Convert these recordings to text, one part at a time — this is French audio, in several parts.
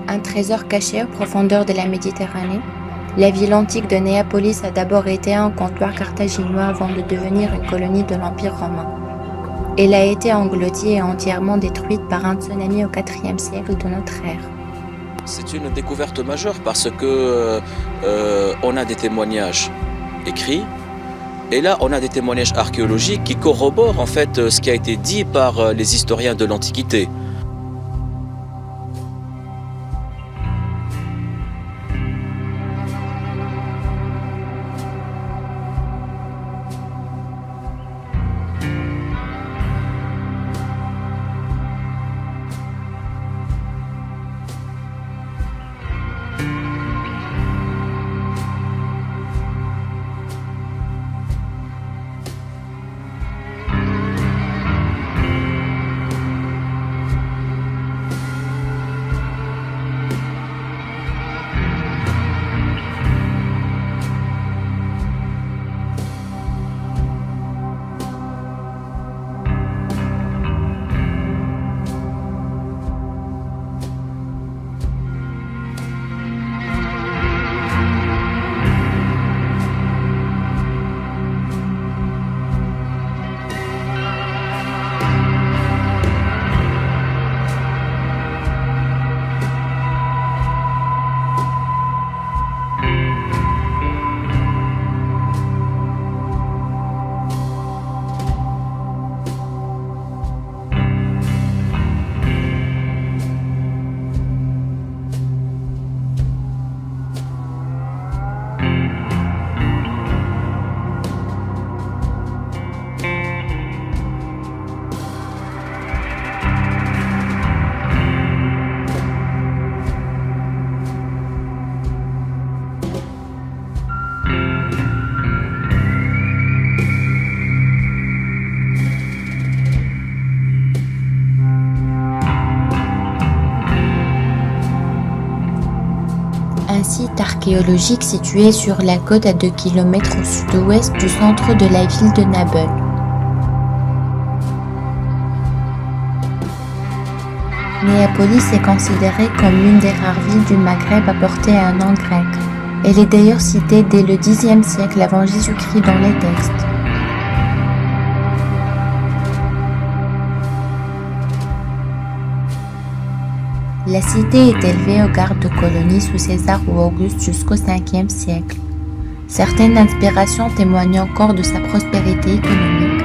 Un trésor caché aux profondeurs de la Méditerranée, la ville antique de Néapolis a d'abord été un comptoir carthaginois avant de devenir une colonie de l'Empire romain. Elle a été engloutie et entièrement détruite par un tsunami au IVe siècle de notre ère. C'est une découverte majeure parce que on a des témoignages écrits et là on a des témoignages archéologiques qui corroborent en fait ce qui a été dit par les historiens de l'Antiquité. Un site archéologique situé sur la côte à 2 km au sud-ouest du centre de la ville de Nabeul. Néapolis est considérée comme l'une des rares villes du Maghreb à porter un nom grec. Elle est d'ailleurs citée dès le Xe siècle avant Jésus-Christ dans les textes. La cité est élevée aux gardes de colonie sous César ou Auguste jusqu'au Ve siècle. Certaines inspirations témoignent encore de sa prospérité économique.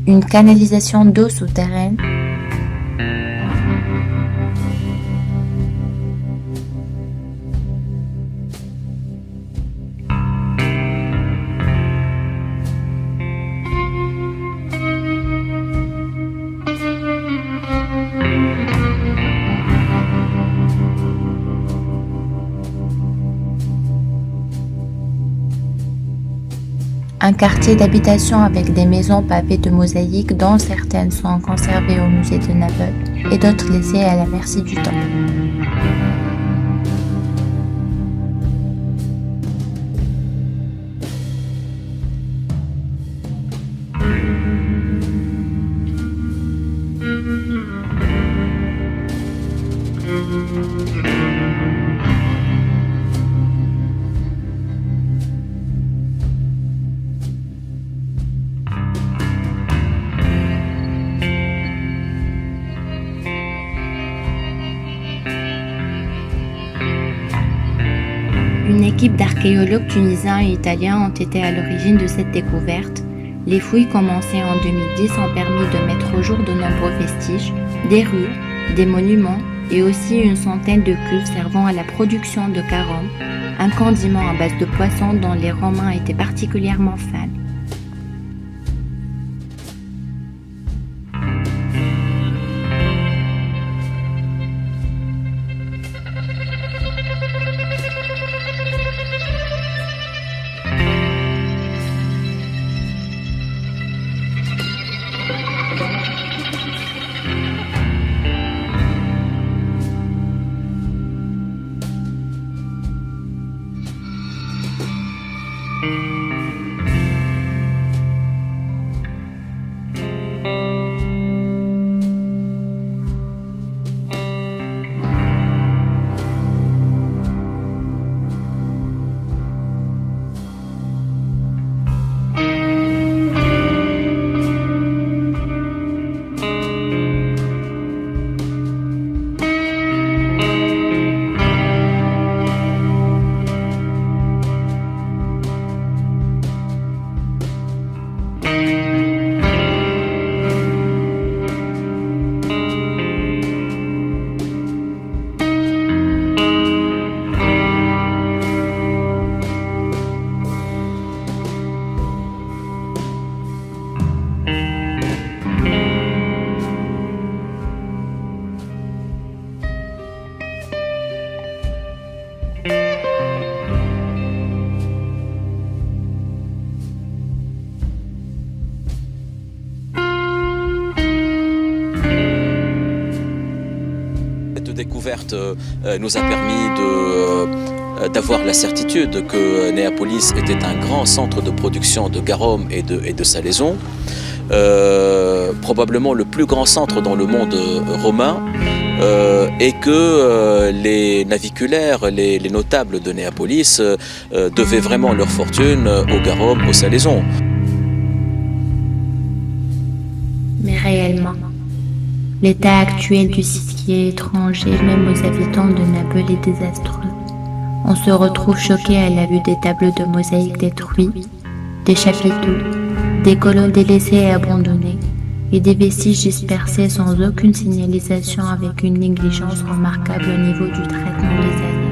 Une canalisation d'eau souterraine, un quartier d'habitation avec des maisons pavées de mosaïques dont certaines sont conservées au musée de Nabeul et d'autres laissées à la merci du temps. équipes d'archéologues tunisiens et italiens ont été à l'origine de cette découverte. Les fouilles commencées en 2010 ont permis de mettre au jour de nombreux vestiges, des rues, des monuments et aussi une centaine de cuves servant à la production de garum, un condiment à base de poisson dont les Romains étaient particulièrement fans. Découverte nous a permis d'avoir la certitude que Néapolis était un grand centre de production de garum et de salaison, probablement le plus grand centre dans le monde romain, et que les naviculaires, les notables de Néapolis devaient vraiment leur fortune au garum, aux salaisons. Mais réellement, l'état actuel du site qui est étranger même aux habitants de Naples est désastreux. On se retrouve choqué à la vue des tableaux de mosaïques détruits, des chapiteaux, des colonnes délaissées et abandonnées, et des vestiges dispersés sans aucune signalisation avec une négligence remarquable au niveau du traitement des années.